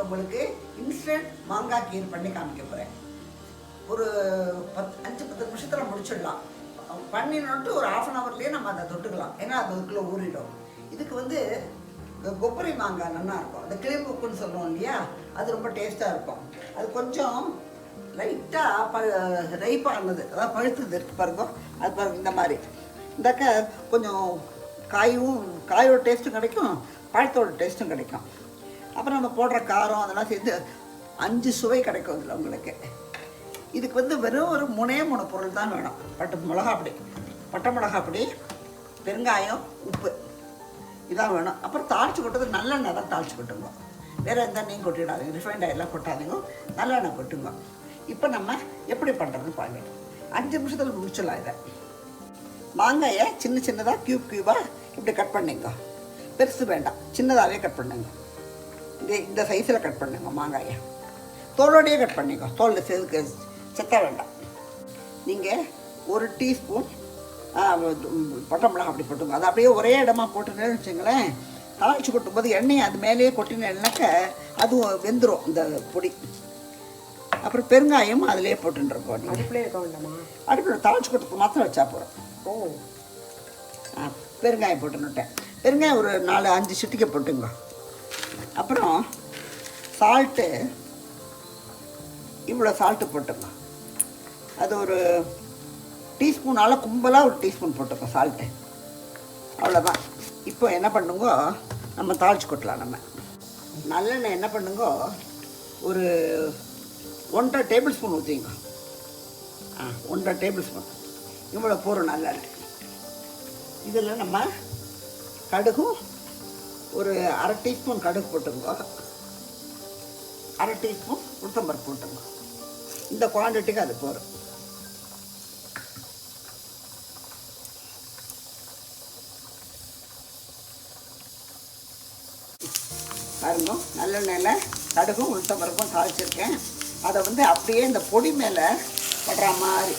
உங்களுக்கு இன்ஸ்டன்ட் மாங்காய் கீர் பண்ணி காமிக்க போகிறேன். ஒரு 5-10 நிமிஷத்தில் முடிச்சிடலாம். பண்ணினோட்டு ஒரு 1/2 ஹவர்லேயே நம்ம அதை தொட்டுக்கலாம். ஏன்னா அது அதுக்குள்ளே ஊறிடும். இதுக்கு வந்து கொப்பரை மாங்காய் நல்லா இருக்கும். அந்த கிளிம்புக்குன்னு சொல்லுவோம் இல்லையா, அது ரொம்ப டேஸ்ட்டாக இருக்கும். அது கொஞ்சம் லைட்டாக ரைப்பானது, அதாவது பழுத்தது இருக்குது பாருங்க. அது பாருங்க இந்த மாதிரி இந்தாக்க கொஞ்சம் காயோட டேஸ்ட்டும் கிடைக்கும், பழத்தோட டேஸ்ட்டும் கிடைக்கும். அப்புறம் நம்ம போடுற காரம் அதெல்லாம் சேர்த்து 5 சுவை கிடைக்கும் இதில் உங்களுக்கு. இதுக்கு வந்து வெறும் ஒரு 3 பொருள் தான் வேணும். பட்டை மிளகாப்பொடி, பெருங்காயம், உப்பு, இதான் வேணும். அப்புறம் தாளிச்சு கொட்டது நல்லெண்ணெய் தான் தாளிச்சு கொட்டுங்க. வேறு எந்த எண்ணெயும் கொட்டிடாதீங்க, ரிஃபைண்ட் ஆயிலாம் கொட்டாதீங்க, நல்லெண்ணெய் கொட்டுங்க. இப்போ நம்ம எப்படி பண்ணுறதுன்னு பாருங்க. 5 நிமிஷத்தில் முடிச்சிடலாம். இதை மாங்காயை சின்னதாக க்யூபாக இப்படி கட் பண்ணிங்க. பெருசு வேண்டாம், சின்னதாகவே கட் பண்ணுங்க. இந்த சைஸில் கட் பண்ணுங்க. மாங்காயை தோலோடையே கட் பண்ணிக்கோ, தோல் செதுக்க செத்த வேண்டாம். நீங்கள் 1 டீஸ்பூன் பட்டை மிளகா அப்படி போட்டுங்க. அது அப்படியே ஒரே இடமா போட்டுன்னு வச்சுங்களேன். தாளிச்சு கொட்டும்போது எண்ணெயை அது மேலேயே கொட்டினாக்க அதுவும் வெந்துடும் இந்த பொடி. அப்புறம் பெருங்காயம் அதிலே போட்டுருக்கோம். அடுப்பில் இருக்க வேண்டாமா? அடுப்பில் தாளிச்சு கொட்டுக்கு மாத்திரம் வச்சா போகிறோம். பெருங்காயம் போட்டுன்னுட்டேன். பெருங்காயம் ஒரு 4-5 சிட்டிக்கை போட்டுங்க. அப்புறம் சால்ட்டு, இவ்வளோ சால்ட்டு போட்டுங்க. அது ஒரு டீஸ்பூனால் கும்பலாக ஒரு டீஸ்பூன் போட்டுக்கோ சால்ட்டு. அவ்வளோதான். இப்போ என்ன பண்ணுங்கோ, நம்ம தாளிச்சு கொட்டலாம். நம்ம நல்லெண்ணெய் என்ன பண்ணுங்கோ, ஒரு 1.5 டேபிள் ஸ்பூன் ஊற்றிங்க. 1.5 டேபிள் ஸ்பூன் இவ்வளோ போகிறோம் நல்லெண்ணெய். இதில் நம்ம கடுகும் ஒரு 1/2 டீஸ்பூன் கடுகு போட்டுங்க, 1/2 டீஸ்பூன் உளுத்தம்பருப்பு போட்டுங்க. இந்த குவான்டிட்டிக்கு அது போகிறோம். பாருங்க, நல்லெண்ணெயில் கடுகும் உளுத்தம்பருப்பும் தாளிச்சிருக்கேன். அதை வந்து அப்படியே இந்த பொடி மேலே படுற மாதிரி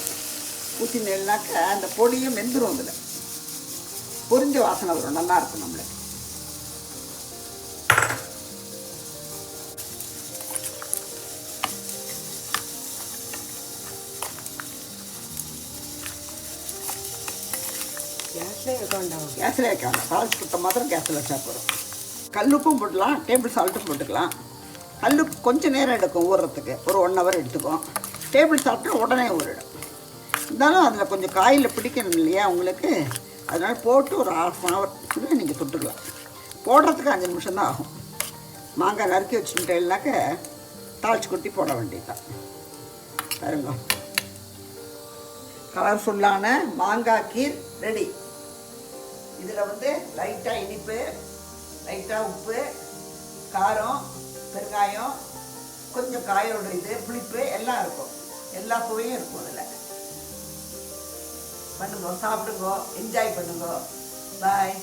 ஊற்றினாக்க அந்த பொடியும் வெந்துடும். இதில் பொரிஞ்ச வாசனை வரும், நல்லாயிருக்கும் நம்மளுக்கு. கேஸ்லேயே வைக்க வேண்டாம். கேஸ்லேயே வைக்க வேண்டாம், தாளிச்சு கொடுத்த மாத்திரம் கேஸில் வச்சா போகிறோம். கல்லுப்பும் போட்டுக்கலாம், டேபிள் சால்ட்டும் போட்டுக்கலாம். கல்லுப்பு கொஞ்சம் நேரம் எடுக்கும் ஊறுறதுக்கு, ஒரு 1 ஹவர் எடுத்துக்கும். டேபிள் சால்ட்டு உடனே ஊறிடும். இருந்தாலும் அதில் கொஞ்சம் காயில் பிடிக்கணும் இல்லையா உங்களுக்கு, அதனால் போட்டு ஒரு 1/2 ஹவர் நீங்கள் தொட்டுக்கலாம். போடுறதுக்கு 5 நிமிஷம் தான் ஆகும். மாங்காய் நறுக்கி வச்சுட்டேன்னாக்க தாளிச்சு கொட்டி போட வேண்டியதுதான். பாருங்க, கலர்ஃபுல்லான மாங்காய் கீர் ரெடி. இதில் வந்து லைட்டாக இனிப்பு, லைட்டாக உப்பு, காரம், பெருங்காயம், கொஞ்சம் காயோட புளிப்பு எல்லாம் இருக்கும். எல்லா சுவையும் இருக்கும். அதில் பண்ணுங்க, சாப்பிடுங்க, என்ஜாய் பண்ணுங்க. பாய்.